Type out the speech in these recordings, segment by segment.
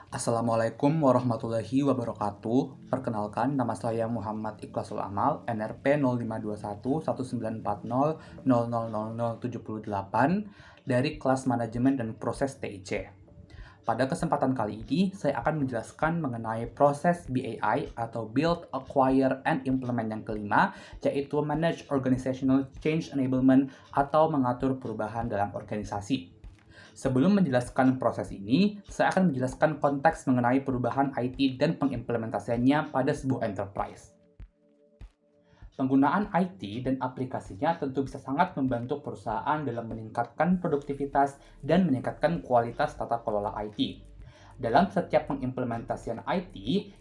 Assalamualaikum warahmatullahi wabarakatuh. Perkenalkan, nama saya Muhammad Ikhlasul Amal, NRP 0521 1940000078 dari kelas manajemen dan proses TIC. Pada kesempatan kali ini, saya akan menjelaskan mengenai proses BAI atau Build, Acquire, and Implement yang kelima, yaitu Manage Organizational Change Enablement atau mengatur perubahan dalam organisasi. Sebelum menjelaskan proses ini, saya akan menjelaskan konteks mengenai perubahan IT dan pengimplementasiannya pada sebuah enterprise. Penggunaan IT dan aplikasinya tentu bisa sangat membantu perusahaan dalam meningkatkan produktivitas dan meningkatkan kualitas tata kelola IT. Dalam setiap pengimplementasian IT,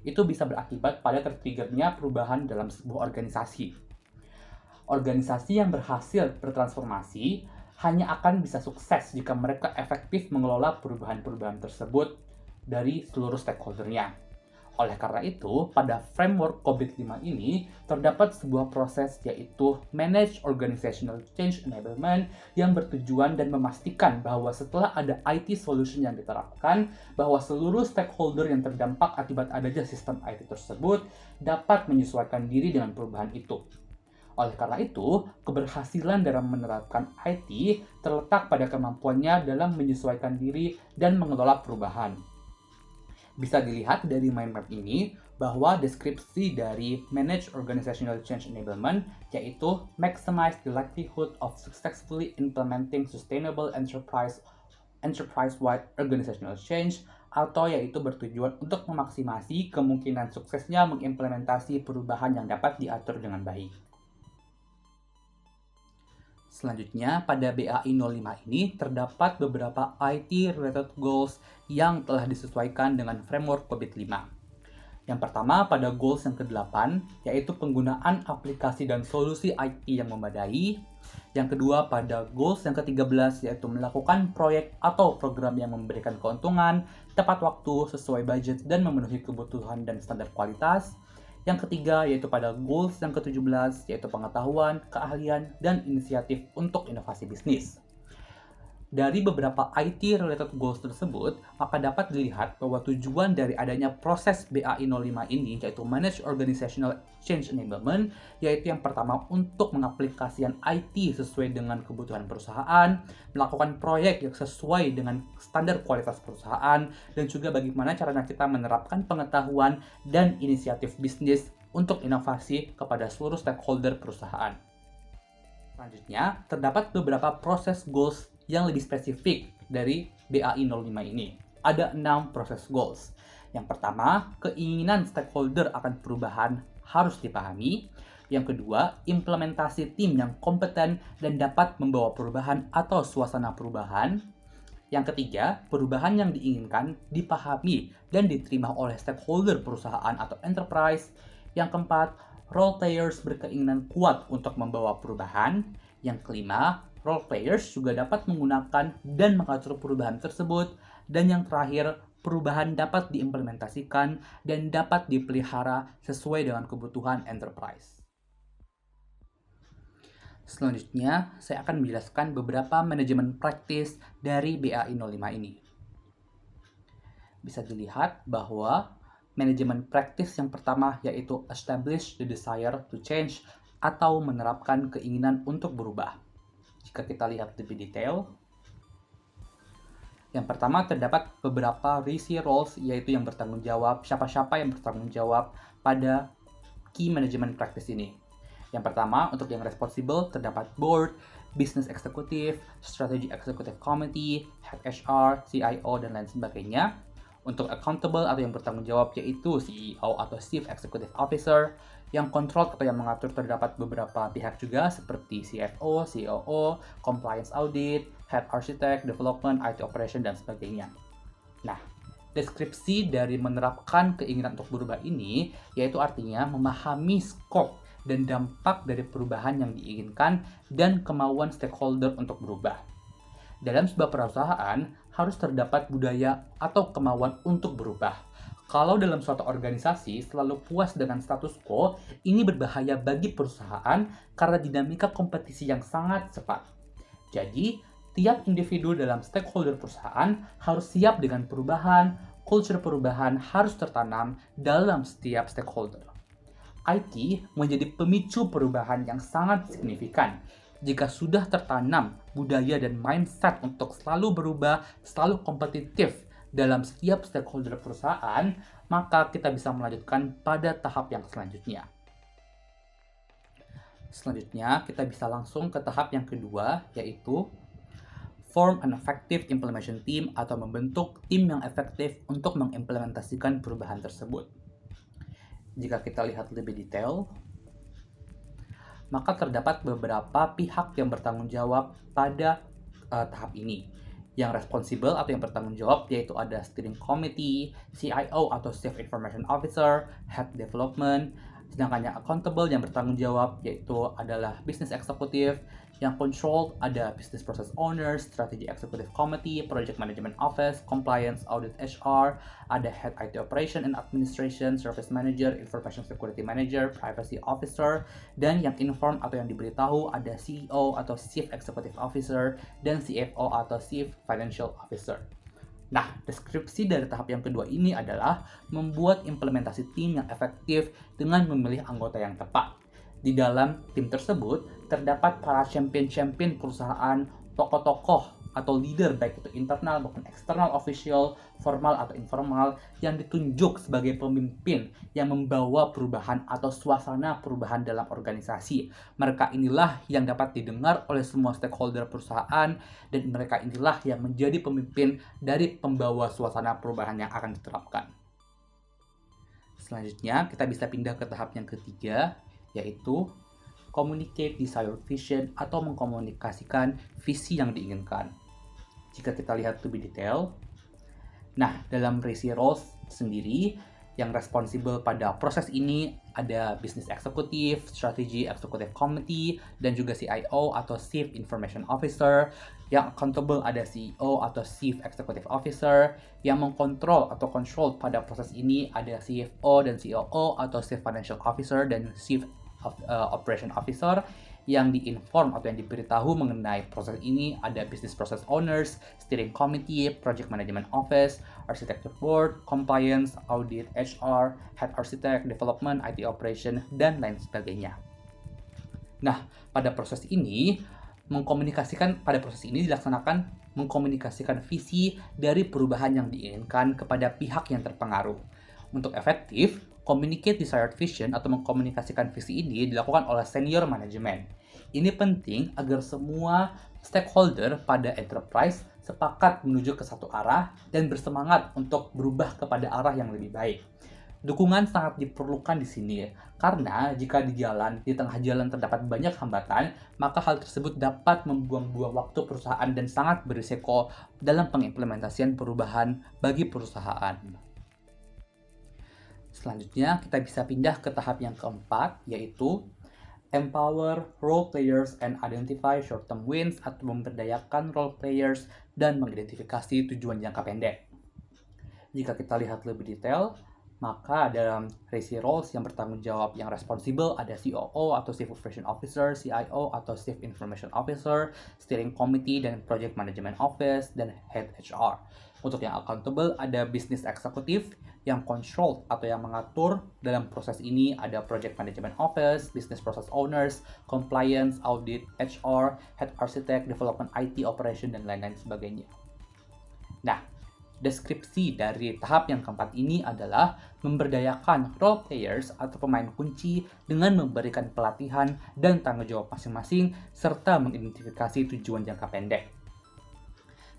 itu bisa berakibat pada tertriggernya perubahan dalam sebuah organisasi. Organisasi yang berhasil bertransformasi hanya akan bisa sukses jika mereka efektif mengelola perubahan-perubahan tersebut dari seluruh stakeholder-nya. Oleh karena itu, pada framework COVID-5 ini terdapat sebuah proses yaitu Manage Organizational Change Enablement yang bertujuan dan memastikan bahwa setelah ada IT solution yang diterapkan, bahwa seluruh stakeholder yang terdampak akibat adanya sistem IT tersebut dapat menyesuaikan diri dengan perubahan itu. Oleh karena itu, keberhasilan dalam menerapkan IT terletak pada kemampuannya dalam menyesuaikan diri dan mengelola perubahan. Bisa dilihat dari mind map ini bahwa deskripsi dari Manage Organizational Change Enablement yaitu maximize the likelihood of successfully implementing sustainable enterprise-wide organizational change atau yaitu bertujuan untuk memaksimasi kemungkinan suksesnya mengimplementasi perubahan yang dapat diatur dengan baik. Selanjutnya, pada BAI 05 ini terdapat beberapa IT-related goals yang telah disesuaikan dengan framework COVID-5. Yang pertama, pada goals yang ke-8, yaitu penggunaan aplikasi dan solusi IT yang memadai. Yang kedua, pada goals yang ke-13, yaitu melakukan proyek atau program yang memberikan keuntungan, tepat waktu, sesuai budget, dan memenuhi kebutuhan dan standar kualitas. Yang ketiga, yaitu pada goals yang ke-17, yaitu pengetahuan, keahlian, dan inisiatif untuk inovasi bisnis. Dari beberapa IT-related goals tersebut, maka dapat dilihat bahwa tujuan dari adanya proses BAI 05 ini, yaitu Manage Organizational Change Enablement, yaitu yang pertama untuk mengaplikasikan IT sesuai dengan kebutuhan perusahaan, melakukan proyek yang sesuai dengan standar kualitas perusahaan, dan juga bagaimana caranya kita menerapkan pengetahuan dan inisiatif bisnis untuk inovasi kepada seluruh stakeholder perusahaan. Selanjutnya, terdapat beberapa proses goals yang lebih spesifik dari BAI 05 ini. Ada 6 proses goals. Yang pertama, keinginan stakeholder akan perubahan harus dipahami. Yang kedua, implementasi tim yang kompeten dan dapat membawa perubahan atau suasana perubahan. Yang ketiga, perubahan yang diinginkan dipahami dan diterima oleh stakeholder perusahaan atau enterprise. Yang keempat, role players berkeinginan kuat untuk membawa perubahan. Yang kelima, role players juga dapat menggunakan dan mengatur perubahan tersebut. Dan yang terakhir, perubahan dapat diimplementasikan dan dapat dipelihara sesuai dengan kebutuhan enterprise. Selanjutnya, saya akan menjelaskan beberapa manajemen practice dari BAI 05 ini. Bisa dilihat bahwa manajemen practice yang pertama yaitu establish the desire to change atau menerapkan keinginan untuk berubah. Jika kita lihat lebih detail, yang pertama terdapat beberapa risi roles yaitu yang bertanggung jawab, siapa-siapa yang bertanggung jawab pada key management practice ini. Yang pertama, untuk yang responsible terdapat board, business executive, strategy executive committee, head HR, CIO, dan lain sebagainya. Untuk accountable atau yang bertanggung jawab yaitu CEO atau Chief Executive Officer. Yang control atau yang mengatur terdapat beberapa pihak juga seperti CFO, COO, Compliance Audit, Head Architect, Development, IT Operation, dan sebagainya. Nah, deskripsi dari menerapkan keinginan untuk berubah ini yaitu artinya memahami scope dan dampak dari perubahan yang diinginkan dan kemauan stakeholder untuk berubah. Dalam sebuah perusahaan harus terdapat budaya atau kemauan untuk berubah. Kalau dalam suatu organisasi selalu puas dengan status quo, ini berbahaya bagi perusahaan karena dinamika kompetisi yang sangat cepat. Jadi, tiap individu dalam stakeholder perusahaan harus siap dengan perubahan, kultur perubahan harus tertanam dalam setiap stakeholder. IT menjadi pemicu perubahan yang sangat signifikan. Jika sudah tertanam budaya dan mindset untuk selalu berubah, selalu kompetitif dalam setiap stakeholder perusahaan, maka kita bisa melanjutkan pada tahap yang selanjutnya. Selanjutnya, kita bisa langsung ke tahap yang kedua, yaitu form an effective implementation team atau membentuk tim yang efektif untuk mengimplementasikan perubahan tersebut. Jika kita lihat lebih detail, maka terdapat beberapa pihak yang bertanggung jawab pada tahap ini. Yang responsible atau yang bertanggung jawab yaitu ada steering committee, CIO atau Chief Information Officer, Head Development. Sedangkan yang accountable yang bertanggung jawab yaitu adalah Business Executive. Yang controlled ada Business Process Owner, Strategy Executive Committee, Project Management Office, Compliance, Audit HR, ada Head IT Operation and Administration, Service Manager, Information Security Manager, Privacy Officer, dan yang inform atau yang diberitahu ada CEO atau Chief Executive Officer, dan CFO atau Chief Financial Officer. Nah, deskripsi dari tahap yang kedua ini adalah membuat implementasi tim yang efektif dengan memilih anggota yang tepat. Di dalam tim tersebut, terdapat para champion-champion perusahaan, tokoh-tokoh atau leader baik itu internal maupun external official, formal atau informal, yang ditunjuk sebagai pemimpin yang membawa perubahan atau suasana perubahan dalam organisasi. Mereka inilah yang dapat didengar oleh semua stakeholder perusahaan, dan mereka inilah yang menjadi pemimpin dari pembawa suasana perubahan yang akan diterapkan. Selanjutnya, kita bisa pindah ke tahap yang ketiga, yaitu communicate desired vision atau mengkomunikasikan visi yang diinginkan. Jika kita lihat lebih detail, nah dalam Resi Roles sendiri yang responsible pada proses ini ada Business Executive, Strategy Executive Committee, dan juga CIO atau Chief Information Officer. Yang accountable ada CEO atau Chief Executive Officer. Yang mengkontrol atau control pada proses ini ada CFO dan COO atau Chief Financial Officer dan Chief Operation Officer. Yang diinform atau yang diberitahu mengenai proses ini ada Business Process Owners, Steering Committee, Project Management Office, Architecture Board, Compliance, Audit, HR, Head Architect, Development, IT Operation, dan lain sebagainya. Nah, pada proses ini dilaksanakan mengkomunikasikan visi dari perubahan yang diinginkan kepada pihak yang terpengaruh. Untuk efektif, communicate desired vision atau mengkomunikasikan visi ini dilakukan oleh senior manajemen. Ini penting agar semua stakeholder pada enterprise sepakat menuju ke satu arah dan bersemangat untuk berubah kepada arah yang lebih baik. Dukungan sangat diperlukan di sini, karena jika di tengah jalan terdapat banyak hambatan, maka hal tersebut dapat membuang-buang waktu perusahaan dan sangat berisiko dalam pengimplementasian perubahan bagi perusahaan. Selanjutnya, kita bisa pindah ke tahap yang keempat, yaitu empower role players and identify short-term wins atau memberdayakan role players dan mengidentifikasi tujuan jangka pendek. Jika kita lihat lebih detail, maka dalam Resi Roles yang bertanggung jawab yang responsible ada COO atau Chief Operation Officer, CIO atau Chief Information Officer, Steering Committee dan Project Management Office, dan Head HR. Untuk yang accountable ada Business Executive, yang control atau yang mengatur dalam proses ini ada Project Management Office, Business Process Owners, Compliance, Audit, HR, Head Architect, Development IT, Operation, dan lain-lain sebagainya. Nah, deskripsi dari tahap yang keempat ini adalah memberdayakan role players atau pemain kunci dengan memberikan pelatihan dan tanggung jawab masing-masing serta mengidentifikasi tujuan jangka pendek.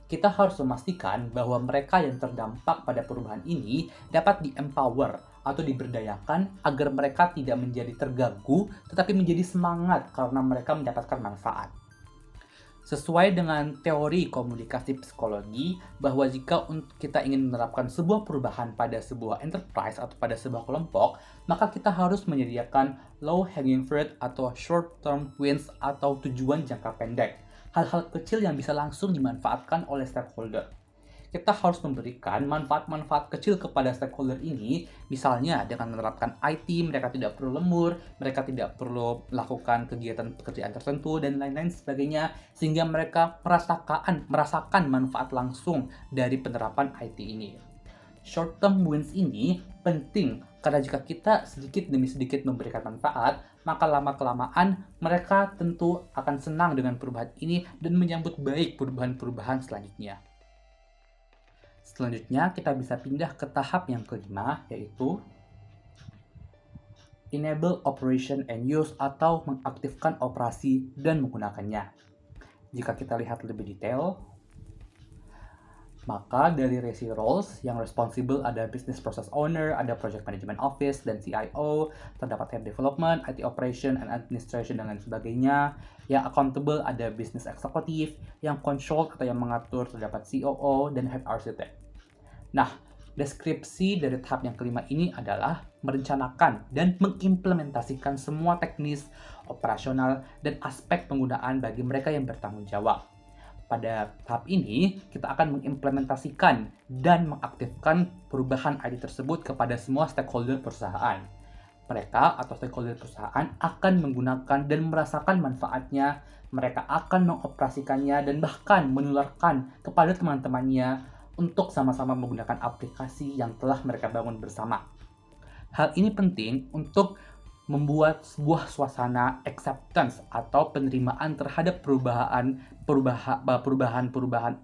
Kita harus memastikan bahwa mereka yang terdampak pada perubahan ini dapat di-empower atau diberdayakan agar mereka tidak menjadi terganggu tetapi menjadi semangat karena mereka mendapatkan manfaat. Sesuai dengan teori komunikasi psikologi, bahwa jika kita ingin menerapkan sebuah perubahan pada sebuah enterprise atau pada sebuah kelompok, maka kita harus menyediakan low hanging fruit atau short term wins atau tujuan jangka pendek. Hal-hal kecil yang bisa langsung dimanfaatkan oleh stakeholder. Kita harus memberikan manfaat-manfaat kecil kepada stakeholder ini, misalnya dengan menerapkan IT, mereka tidak perlu lembur, mereka tidak perlu melakukan kegiatan pekerjaan tertentu, dan lain-lain sebagainya, sehingga mereka merasakan manfaat langsung dari penerapan IT ini. Short term wins ini penting karena jika kita sedikit demi sedikit memberikan manfaat, maka lama-kelamaan mereka tentu akan senang dengan perubahan ini dan menyambut baik perubahan-perubahan selanjutnya. Selanjutnya kita bisa pindah ke tahap yang kelima, yaitu enable operation and use atau mengaktifkan operasi dan menggunakannya. Jika kita lihat lebih detail, maka dari resi roles yang responsible ada business process owner, ada project management office dan CIO, terdapat head development, IT operation and administration dan lain sebagainya. Yang accountable ada business executive, yang control atau yang mengatur terdapat COO dan head architect. Nah, deskripsi dari tahap yang kelima ini adalah merencanakan dan mengimplementasikan semua teknis, operasional, dan aspek penggunaan bagi mereka yang bertanggung jawab. Pada tahap ini, kita akan mengimplementasikan dan mengaktifkan perubahan IT tersebut kepada semua stakeholder perusahaan. Mereka atau stakeholder perusahaan akan menggunakan dan merasakan manfaatnya, mereka akan mengoperasikannya dan bahkan menularkan kepada teman-temannya untuk sama-sama menggunakan aplikasi yang telah mereka bangun bersama. Hal ini penting untuk membuat sebuah suasana acceptance atau penerimaan terhadap perubahan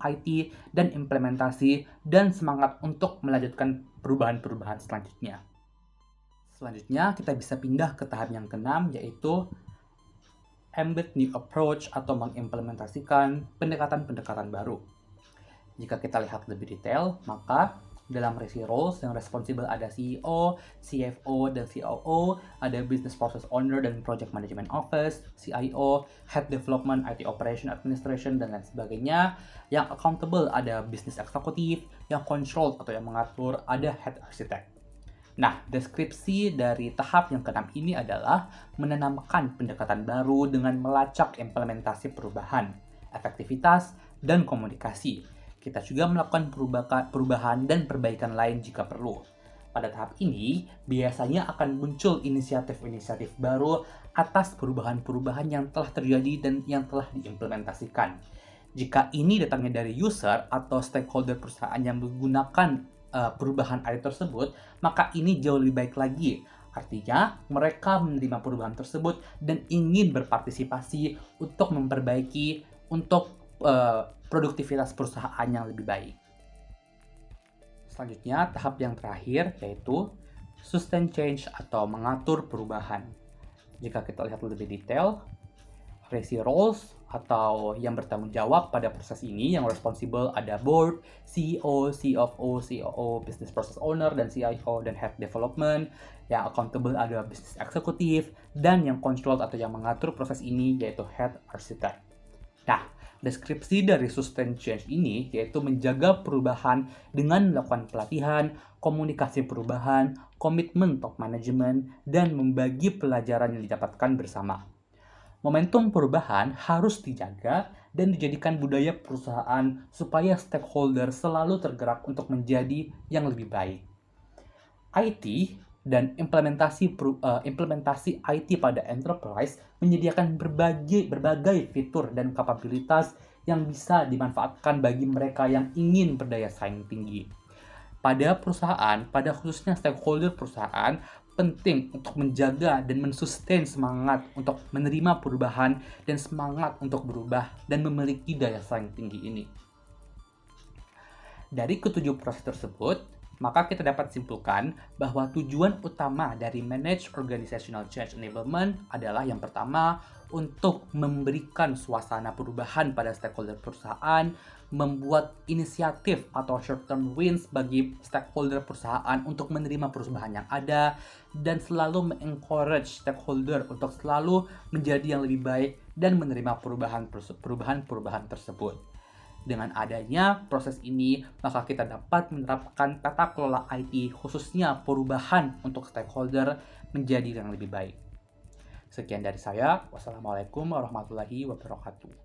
IT dan implementasi dan semangat untuk melanjutkan perubahan-perubahan selanjutnya. Selanjutnya kita bisa pindah ke tahap yang keenam, yaitu embed new approach atau mengimplementasikan pendekatan-pendekatan baru. Jika kita lihat lebih detail, maka dalam resi roles yang responsible ada CEO, CFO, dan COO, ada business process owner dan project management office, CIO, head development, IT operation, administration, dan lain sebagainya. Yang accountable ada business executive, yang control atau yang mengatur ada head architect. Nah, deskripsi dari tahap yang keenam ini adalah menanamkan pendekatan baru dengan melacak implementasi perubahan, efektivitas, dan komunikasi. Kita juga melakukan perubahan dan perbaikan lain jika perlu. Pada tahap ini, biasanya akan muncul inisiatif-inisiatif baru atas perubahan-perubahan yang telah terjadi dan yang telah diimplementasikan. Jika ini datangnya dari user atau stakeholder perusahaan yang menggunakan perubahan IT tersebut, maka ini jauh lebih baik lagi. Artinya, mereka menerima perubahan tersebut dan ingin berpartisipasi untuk memperbaiki produktivitas perusahaan yang lebih baik. Selanjutnya, tahap yang terakhir yaitu sustain change atau mengatur perubahan. Jika kita lihat lebih detail, resi roles atau yang bertanggung jawab pada proses ini yang responsible ada board, CEO, CFO, COO, business process owner, dan CIO, dan head development. Yang accountable ada business executive, dan yang control atau yang mengatur proses ini yaitu head architect. Nah, deskripsi dari sustain change ini yaitu menjaga perubahan dengan melakukan pelatihan, komunikasi perubahan, komitmen top management, dan membagi pelajaran yang didapatkan bersama. Momentum perubahan harus dijaga dan dijadikan budaya perusahaan supaya stakeholder selalu tergerak untuk menjadi yang lebih baik. IT dan implementasi IT pada enterprise menyediakan berbagai fitur dan kapabilitas yang bisa dimanfaatkan bagi mereka yang ingin berdaya saing tinggi. Pada perusahaan, pada khususnya stakeholder perusahaan, penting untuk menjaga dan mensustain semangat untuk menerima perubahan dan semangat untuk berubah dan memiliki daya saing tinggi ini. Dari ketujuh proses tersebut, maka kita dapat simpulkan bahwa tujuan utama dari Manage Organizational Change Enablement adalah yang pertama, untuk memberikan suasana perubahan pada stakeholder perusahaan, membuat inisiatif atau short-term wins bagi stakeholder perusahaan untuk menerima perubahan yang ada, dan selalu mengencourage stakeholder untuk selalu menjadi yang lebih baik dan menerima perubahan tersebut. Dengan adanya proses ini, maka kita dapat menerapkan tata kelola IT khususnya perubahan untuk stakeholder menjadi yang lebih baik. Sekian dari saya. Wassalamualaikum warahmatullahi wabarakatuh.